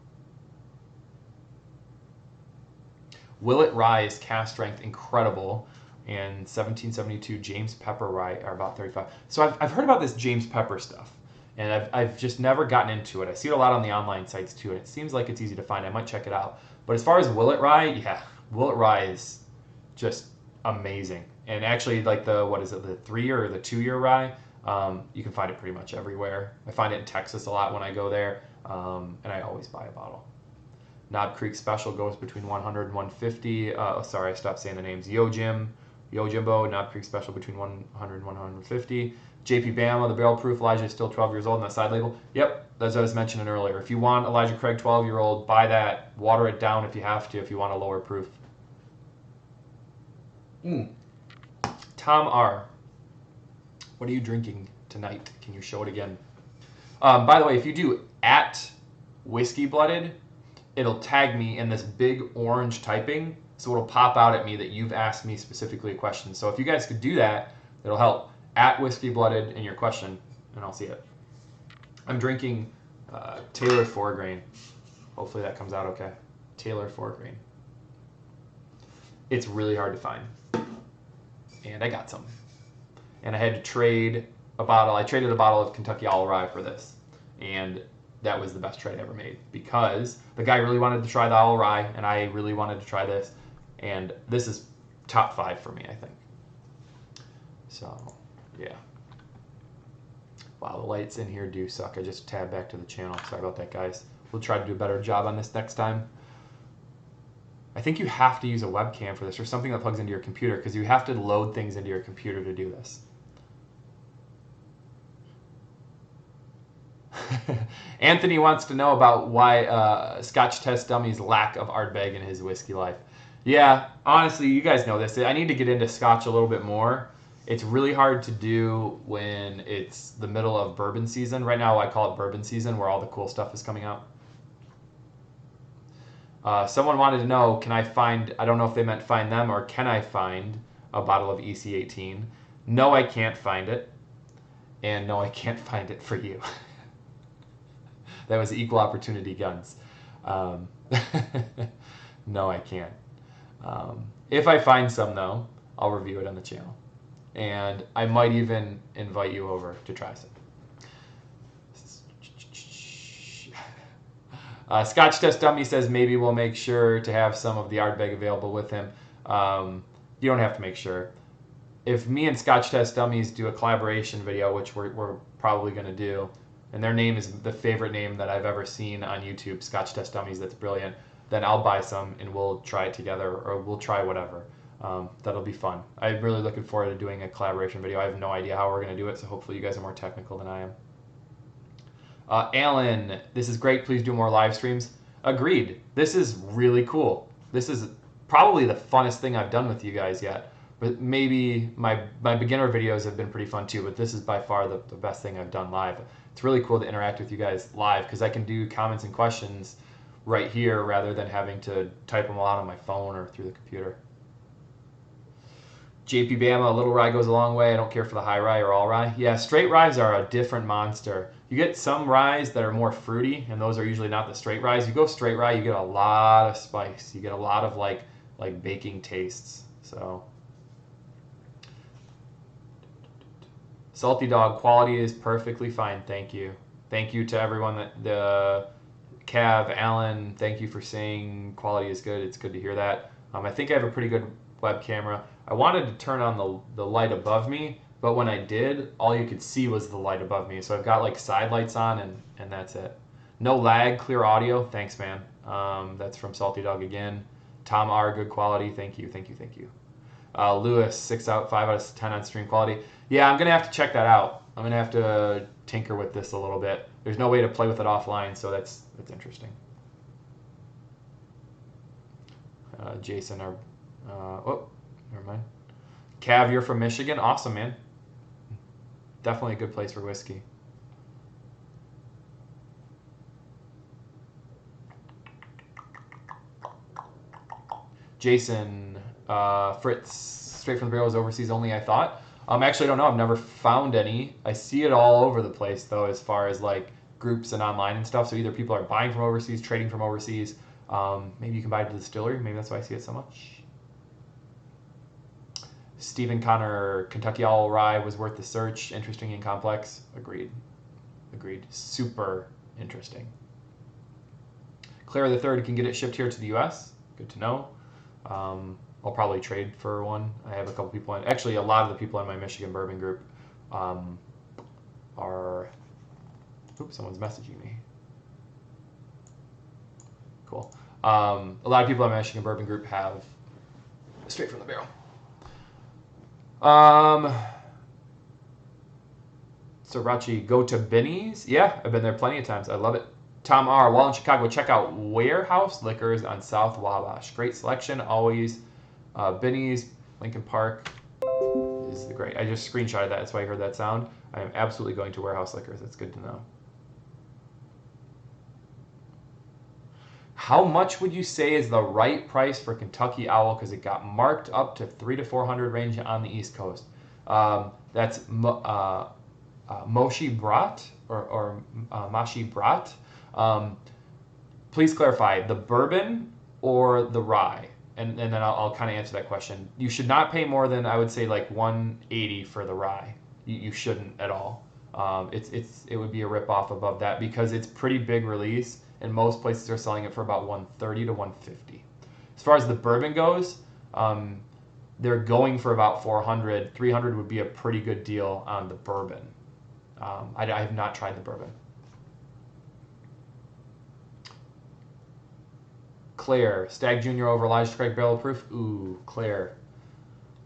Will It Rise, Cask Strength, incredible. And 1772 James Pepper Rye are about 35. So I've heard about this James Pepper stuff. and I've just never gotten into it. I see it a lot on the online sites too, and it seems like it's easy to find. I might check it out. But as far as Willet Rye, yeah, Willet Rye is just amazing. And actually, like the 3 or the 2 year rye, you can find it pretty much everywhere. I find it in Texas a lot when I go there, and I always buy a bottle. Knob Creek Special goes between 100 and 150. Sorry, I stopped saying the names. Yojimbo, Knob Creek Special between 100 and 150. JP Bama, the barrel proof Elijah is still 12 years old on that side label. Yep, as I was mentioning earlier. If you want Elijah Craig 12-year-old, buy that. Water it down if you have to, if you want a lower proof. Tom R. What are you drinking tonight? Can you show it again? By the way, if you do at Whiskey Blooded, it'll tag me in this big orange typing, so it'll pop out at me that you've asked me specifically a question. So if you guys could do that, it'll help. At Whiskey Blooded in your question, and I'll see it. I'm drinking Taylor 4-grain. Hopefully that comes out okay. Taylor 4-grain. It's really hard to find. And I got some. And I had to trade a bottle. I traded a bottle of Kentucky Owl Rye for this. And that was the best trade I ever made, because the guy really wanted to try the Owl Rye, and I really wanted to try this. And this is top 5 for me, I think. So, yeah. Wow, the lights in here do suck. I just tabbed back to the channel. Sorry about that, guys. We'll try to do a better job on this next time. I think you have to use a webcam for this, or something that plugs into your computer, because you have to load things into your computer to do this. Anthony wants to know about why Scotch Test Dummies' lack of Ardbeg in his whiskey life. Yeah, honestly, you guys know this. I need to get into Scotch a little bit more. It's really hard to do when it's the middle of bourbon season. Right now, I call it bourbon season, where all the cool stuff is coming out. Someone wanted to know, can I find, I don't know if they meant find them, or can I find a bottle of EC18? No, I can't find it. And no, I can't find it for you. That was equal opportunity guns. No, I can't. If I find some, though, I'll review it on the channel. And I might even invite you over to try some. Scotch Test Dummy says maybe we'll make sure to have some of the Ardbeg available with him. You don't have to make sure. If me and Scotch Test Dummies do a collaboration video, which we're probably going to do, and their name is the favorite name that I've ever seen on YouTube, Scotch Test Dummies, that's brilliant, then I'll buy some and we'll try it together, or we'll try whatever. That'll be fun. I'm really looking forward to doing a collaboration video. I have no idea how we're going to do it, so hopefully you guys are more technical than I am. Alan, this is great. Please do more live streams. Agreed. This is really cool. This is probably the funnest thing I've done with you guys yet. But maybe my beginner videos have been pretty fun too, but this is by far the best thing I've done live. It's really cool to interact with you guys live, because I can do comments and questions right here rather than having to type them all out on my phone or through the computer. JP Bama, a little rye goes a long way. I don't care for the high rye or all rye. Yeah, straight ryes are a different monster. You get some ryes that are more fruity, and those are usually not the straight ryes. You go straight rye, you get a lot of spice. You get a lot of like baking tastes. So Salty Dog, quality is perfectly fine. Thank you. Thank you to everyone the Cav, Alan, thank you for saying quality is good. It's good to hear that. I think I have a pretty good web camera. I wanted to turn on the light above me, but when I did, all you could see was the light above me. So I've got like side lights on, and that's it. No lag, clear audio. Thanks, man. That's from Salty Dog again. Tom R, good quality. Thank you, thank you, thank you. Lewis, 5 out of 10 on stream quality. Yeah, I'm going to have to check that out. I'm going to have to tinker with this a little bit. There's no way to play with it offline, so that's interesting. Jason, oh, never mind. Cav, you're from Michigan? Awesome, man. Definitely a good place for whiskey. Jason, Fritz, straight from the barrel is overseas only, I thought. Actually, I don't know. I've never found any. I see it all over the place, though, as far as like groups and online and stuff. So either people are buying from overseas, trading from overseas. Maybe you can buy it at the distillery. Maybe that's why I see it so much. Stephen Connor, Kentucky Owl Rye was worth the search. Interesting and complex. Agreed. Agreed. Super interesting. Claire the Third can get it shipped here to the U.S. Good to know. I'll probably trade for one. I have a couple people actually a lot of the people in my Michigan Bourbon group are. Oops, someone's messaging me. Cool. A lot of people in my Michigan Bourbon group have straight from the barrel. Sriracha, go to Binny's? Yeah, I've been there plenty of times. I love it. Tom R. While in Chicago, check out Warehouse Liquors on South Wabash. Great selection, always. Binny's, Lincoln Park is great. I just screenshotted that. That's why I heard that sound. I am absolutely going to Warehouse Liquors. That's good to know. How much would you say is the right price for Kentucky Owl? Because it got marked up to $300 to $400 range on the East Coast. That's Moshi Brat or Mashi Brat. Please clarify the bourbon or the rye, and then I'll kind of answer that question. You should not pay more than, I would say, like $180 for the rye. You shouldn't at all. It would be a rip off above that because it's pretty big release, and most places are selling it for about $130 to $150. As far as the bourbon goes, they're going for about $400. $300 would be a pretty good deal on the bourbon. I have not tried the bourbon. Claire, Stag Junior over Elijah Craig Barrel Proof. Ooh, Claire,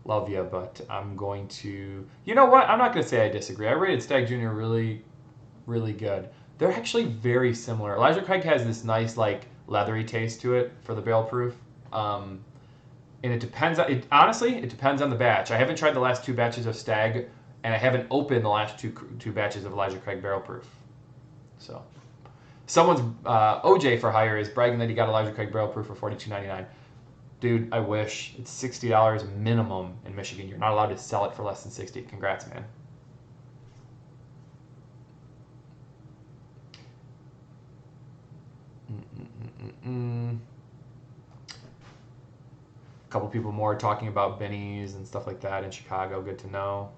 love you, but I'm going to. You know what? I'm not going to say I disagree. I rated Stag Junior really, really good. They're actually very similar. Elijah Craig has this nice like leathery taste to it for the barrel proof, and it depends. Honestly, it depends on the batch. I haven't tried the last two batches of Stag, and I haven't opened the last two batches of Elijah Craig Barrel Proof. So. Someone's OJ for hire is bragging that he got Elijah Craig Barrel Proof for $42.99. Dude, I wish. It's $60 minimum in Michigan. You're not allowed to sell it for less than $60. Congrats, man. A couple people more talking about Binny's and stuff like that in Chicago. Good to know.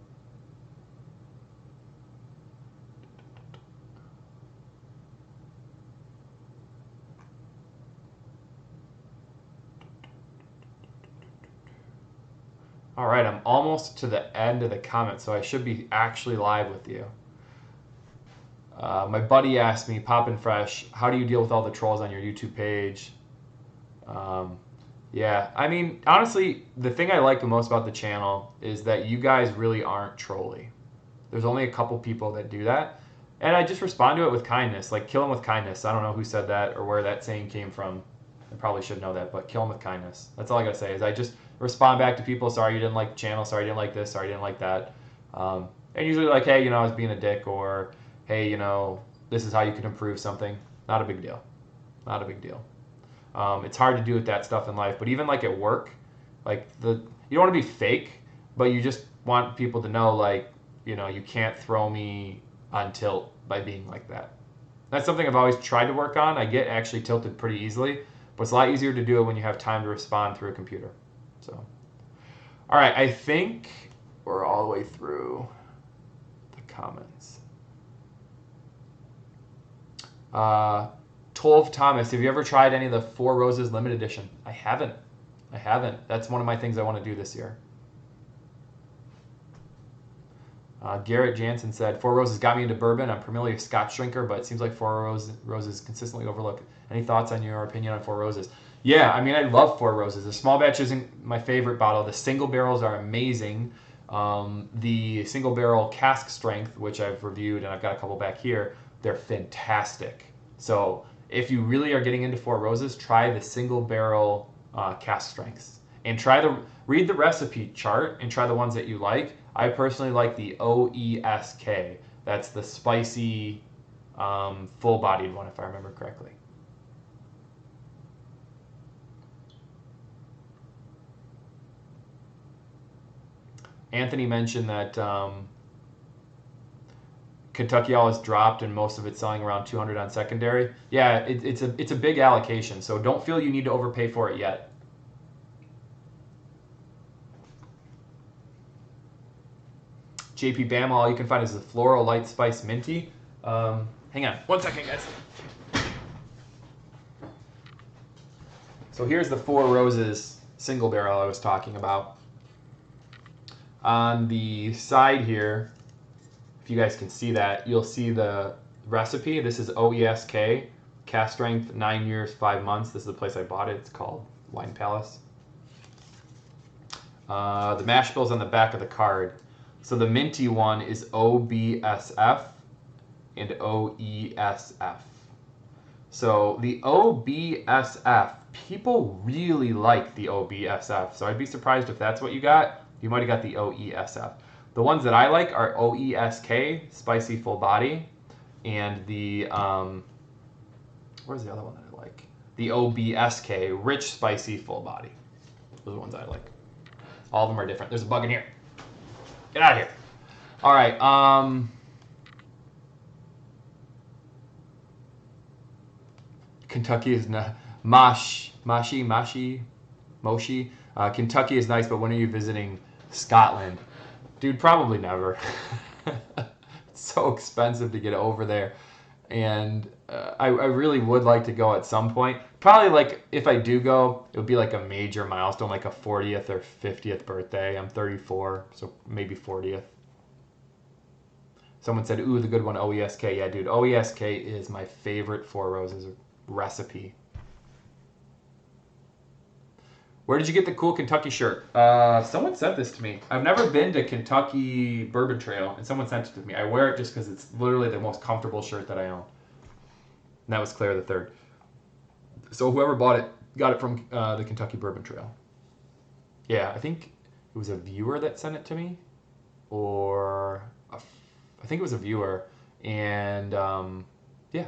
All right, I'm almost to the end of the comments, so I should be actually live with you. My buddy asked me, Poppin' Fresh, how do you deal with all the trolls on your YouTube page? Yeah, I mean, honestly, the thing I like the most about the channel is that you guys really aren't trolly. There's only a couple people that do that, and I just respond to it with kindness, like kill them with kindness. I don't know who said that or where that saying came from. I probably should know that, but kill them with kindness. That's all I gotta say is I just respond back to people. Sorry you didn't like the channel. Sorry you didn't like this. Sorry you didn't like that. And usually like, hey, I was being a dick, or hey, this is how you can improve something. Not a big deal. Not a big deal. It's hard to do with that stuff in life, but even like at work, like you don't want to be fake, but you just want people to know like, you can't throw me on tilt by being like that. That's something I've always tried to work on. I get actually tilted pretty easily, but it's a lot easier to do it when you have time to respond through a computer. So, all right, I think we're all the way through the comments. Tolv Thomas, have you ever tried any of the Four Roses limited edition? I haven't. That's one of my things I want to do this year. Garrett Jansen said, Four Roses got me into bourbon. I'm primarily a Scotch drinker, but it seems like Four Roses consistently overlooked. Any thoughts on your opinion on Four Roses? Yeah, I mean, I love Four Roses. The small batch isn't my favorite bottle. The single barrels are amazing. The single barrel Cask Strength, which I've reviewed, and I've got a couple back here, they're fantastic. So if you really are getting into Four Roses, try the single barrel Cask Strengths. And read the recipe chart and try the ones that you like. I personally like the OESK. That's the spicy, full-bodied one, if I remember correctly. Anthony mentioned that Kentucky Owl has dropped and most of it's selling around $200 on secondary. Yeah, it's a big allocation, so don't feel you need to overpay for it yet. JP Bam, all you can find is the floral light spice minty. Hang on 1 second, guys. So here's the Four Roses single barrel I was talking about. On the side here, if you guys can see that, you'll see the recipe. This is OESK, Cask Strength, 9 years, 5 months. This is the place I bought it. It's called Wine Palace. The mash bill's on the back of the card. So the minty one is OBSF and OESF. So the OBSF, people really like the OBSF. So I'd be surprised if that's what you got. You might have got the OESF. The ones that I like are OESK, spicy full body, and the, where's the other one that I like? The OBSK, rich spicy full body. Those are the ones I like. All of them are different. There's a bug in here. Get out of here. All right. Kentucky is not Moshi. Kentucky is nice, but when are you visiting Scotland? Dude, probably never. It's so expensive to get over there. And I really would like to go at some point. Probably like if I do go, it would be like a major milestone, like a 40th or 50th birthday. I'm 34, so maybe 40th. Someone said, ooh, the good one, OESK. Yeah, dude, OESK is my favorite Four Roses recipe. Where did you get the cool Kentucky shirt? Someone sent this to me. I've never been to Kentucky Bourbon Trail, and someone sent it to me. I wear it just because it's literally the most comfortable shirt that I own. And that was Claire the Third. So whoever bought it got it from the Kentucky Bourbon Trail. Yeah, I think it was a viewer that sent it to me, or I think it was a viewer, and yeah.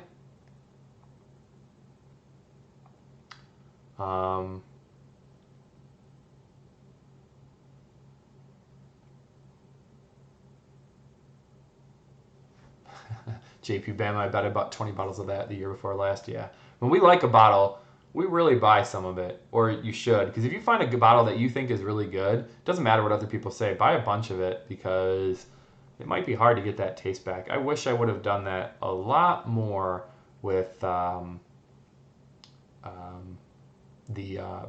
JP Bama, I bet I bought 20 bottles of that the year before last. Yeah. When we like a bottle, we really buy some of it, or you should. Because if you find a good bottle that you think is really good, it doesn't matter what other people say. Buy a bunch of it because it might be hard to get that taste back. I wish I would have done that a lot more with the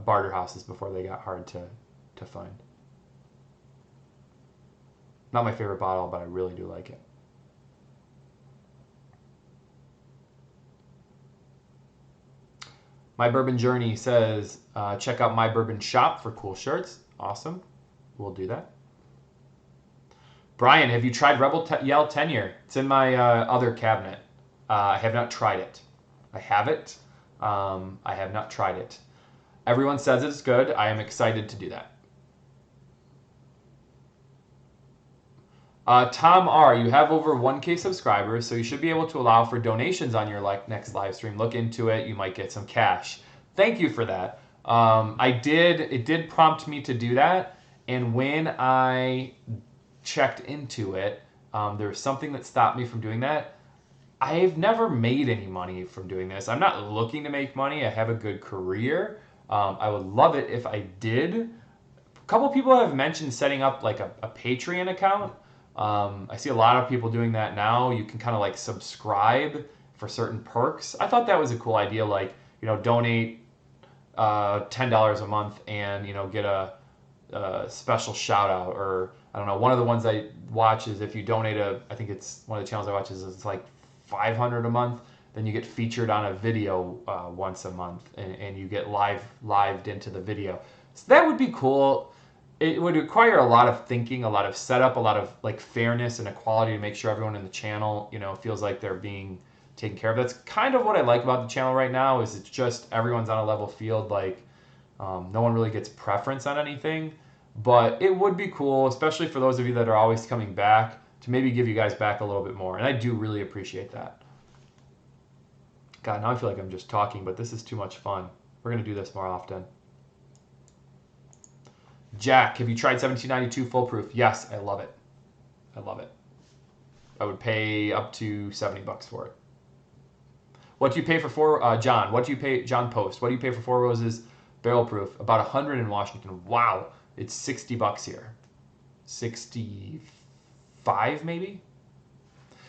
barter houses before they got hard to find. Not my favorite bottle, but I really do like it. My Bourbon Journey says, check out My Bourbon Shop for cool shirts. Awesome. We'll do that. Brian, have you tried Rebel Yell Tenure? It's in my other cabinet. I have not tried it. I have it. I have not tried it. Everyone says it's good. I am excited to do that. Tom R., you have over 1K subscribers, so you should be able to allow for donations on your next live stream. Look into it. You might get some cash. Thank you for that. It did prompt me to do that, and when I checked into it, there was something that stopped me from doing that. I've never made any money from doing this. I'm not looking to make money. I have a good career. I would love it if I did. A couple people have mentioned setting up like a Patreon account. I see a lot of people doing that now. You can kind of like subscribe for certain perks. I thought that was a cool idea, like, donate $10 a month and, get a special shout out, or I don't know. One of the ones I watch is if you donate I think it's one of the channels I watch is it's like $500 a month, then you get featured on a video once a month, and you get lived into the video. So that would be cool. It would require a lot of thinking, a lot of setup, a lot of like fairness and equality to make sure everyone in the channel, feels like they're being taken care of. That's kind of what I like about the channel right now, is it's just everyone's on a level field. Like no one really gets preference on anything, but it would be cool, especially for those of you that are always coming back, to maybe give you guys back a little bit more. And I do really appreciate that. God, now I feel like I'm just talking, but this is too much fun. We're going to do this more often. Jack, have you tried 1792 Full Proof? Yes, I love it. I love it. I would pay up to $70 for it. What do you pay for John? What do you pay, John Post? What do you pay for Four Roses Barrel Proof? About 100 in Washington. Wow, it's $60 here. 65 maybe.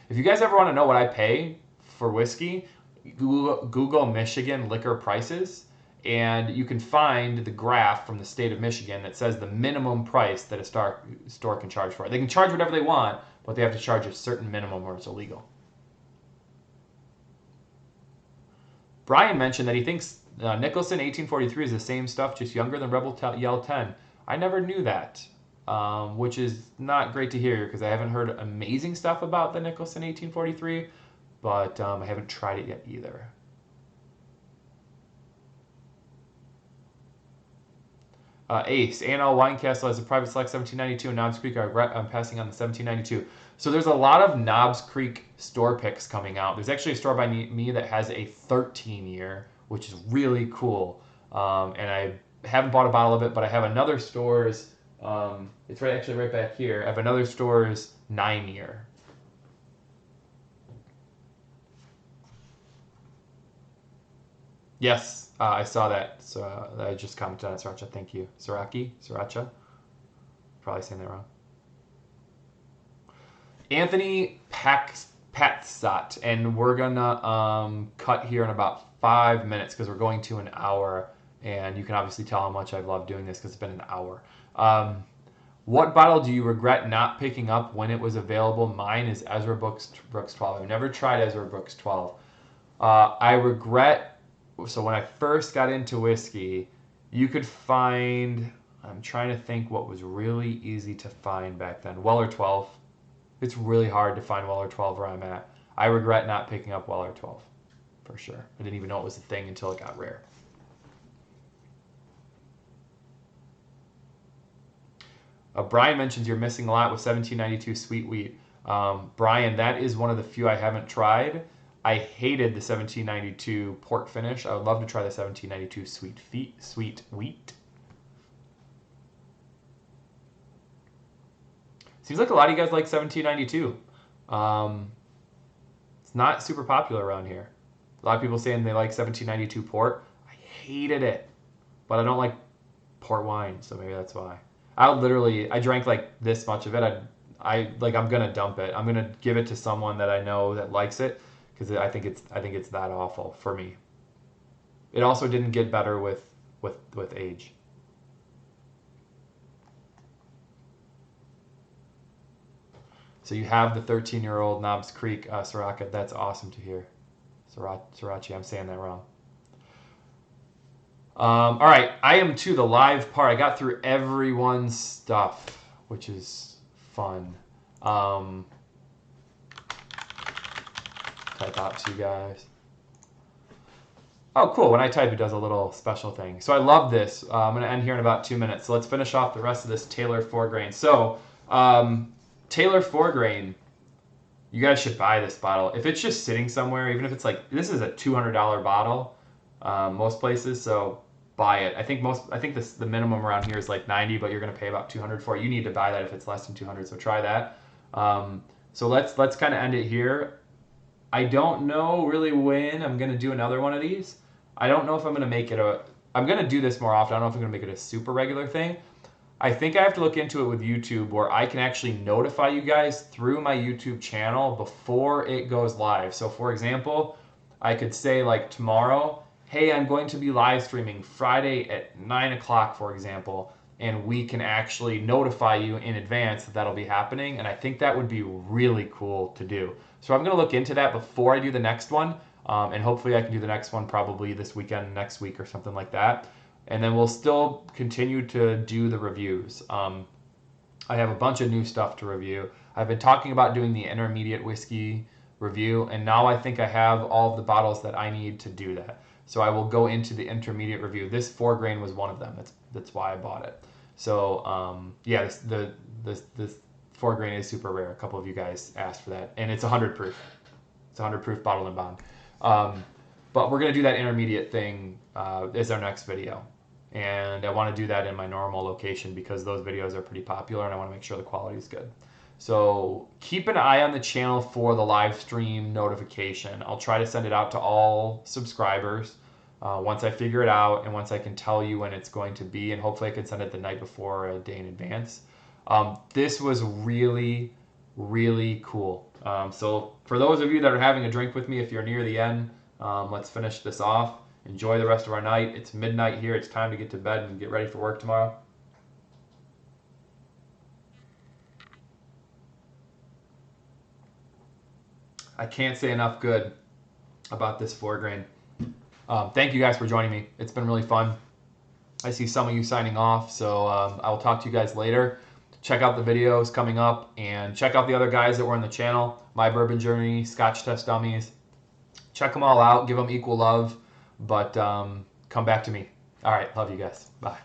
If you guys ever want to know what I pay for whiskey, Google Michigan liquor prices, and you can find the graph from the state of Michigan that says the minimum price that a store can charge for it. They can charge whatever they want, but they have to charge a certain minimum or it's illegal. Brian mentioned that he thinks Nicholson 1843 is the same stuff, just younger than Rebel Yell 10. I never knew that, which is not great to hear because I haven't heard amazing stuff about the Nicholson 1843, but I haven't tried it yet either. Ace, A&L Winecastle has a private select 1792, and Knobs Creek I'm passing on the 1792. So there's a lot of Knobs Creek store picks coming out. There's actually a store by me that has a 13-year, which is really cool. And I haven't bought a bottle of it, but I have another store's, it's actually right back here. I have another store's 9-year. Yes, I saw that. So I just commented on it, Sriracha. Thank you. Sriracha? Probably saying that wrong. Anthony Patsat, and we're gonna cut here in about 5 minutes because we're going to an hour, and you can obviously tell how much I've loved doing this because it's been an hour. What bottle do you regret not picking up when it was available? Mine is Ezra Brooks 12. I've never tried Ezra Brooks 12. I regret. So when I first got into whiskey, you could find, I'm trying to think what was really easy to find back then. Weller 12. It's really hard to find Weller 12 where I'm at. I regret not picking up Weller 12, for sure. I didn't even know it was a thing until it got rare. Brian mentions you're missing a lot with 1792 Sweet Wheat. Brian, that is one of the few I haven't tried. I hated the 1792 port finish. I would love to try the 1792 Sweet Wheat. Seems like a lot of you guys like 1792. It's not super popular around here. A lot of people saying they like 1792 port. I hated it, but I don't like port wine, so maybe that's why. I drank like this much of it. I'm gonna dump it. I'm gonna give it to someone that I know that likes it because I think it's that awful for me. It also didn't get better with age. So you have the 13-year-old Knobs Creek Sriracha. That's awesome to hear. Sriracha, I'm saying that wrong. All right, I am to the live part. I got through everyone's stuff, which is fun. Type out to you guys. Oh, cool. When I type, it does a little special thing. So I love this. I'm going to end here in about 2 minutes. So let's finish off the rest of this Taylor 4-grain. So Taylor 4-grain, you guys should buy this bottle. If it's just sitting somewhere, even if it's like, this is a $200 bottle, most places, so buy it. I think the minimum around here is like 90, but you're going to pay about 200 for it. You need to buy that if it's less than 200, so try that. So let's kind of end it here. I don't know really when I'm going to do another one of these. I don't know if I'm going to make it I'm going to do this more often. I don't know if I'm going to make it a super regular thing. I think I have to look into it with YouTube where I can actually notify you guys through my YouTube channel before it goes live. So for example, I could say like tomorrow, hey, I'm going to be live streaming Friday at 9 o'clock, for example, and we can actually notify you in advance that that'll be happening. And I think that would be really cool to do. So I'm going to look into that before I do the next one. And hopefully I can do the next one probably this weekend, next week or something like that. And then we'll still continue to do the reviews. I have a bunch of new stuff to review. I've been talking about doing the intermediate whiskey review, and now I think I have all of the bottles that I need to do that. So I will go into the intermediate review. This 4-grain was one of them. That's why I bought it. So yeah, this 4-grain is super rare. A couple of you guys asked for that, and it's 100 proof. It's 100 proof bottled and bond. But we're gonna do that intermediate thing as our next video. And I want to do that in my normal location because those videos are pretty popular and I want to make sure the quality is good. So keep an eye on the channel for the live stream notification. I'll try to send it out to all subscribers once I figure it out and once I can tell you when it's going to be, and hopefully I can send it the night before or a day in advance. This was really, really cool. So for those of you that are having a drink with me, if you're near the end, let's finish this off. Enjoy the rest of our night. It's midnight here. It's time to get to bed and get ready for work tomorrow. I can't say enough good about this 4-grain. Thank you guys for joining me. It's been really fun. I see some of you signing off, so I will talk to you guys later. Check out the videos coming up, and check out the other guys that were on the channel. My Bourbon Journey, Scotch Test Dummies. Check them all out. Give them equal love, but come back to me. All right. Love you guys. Bye.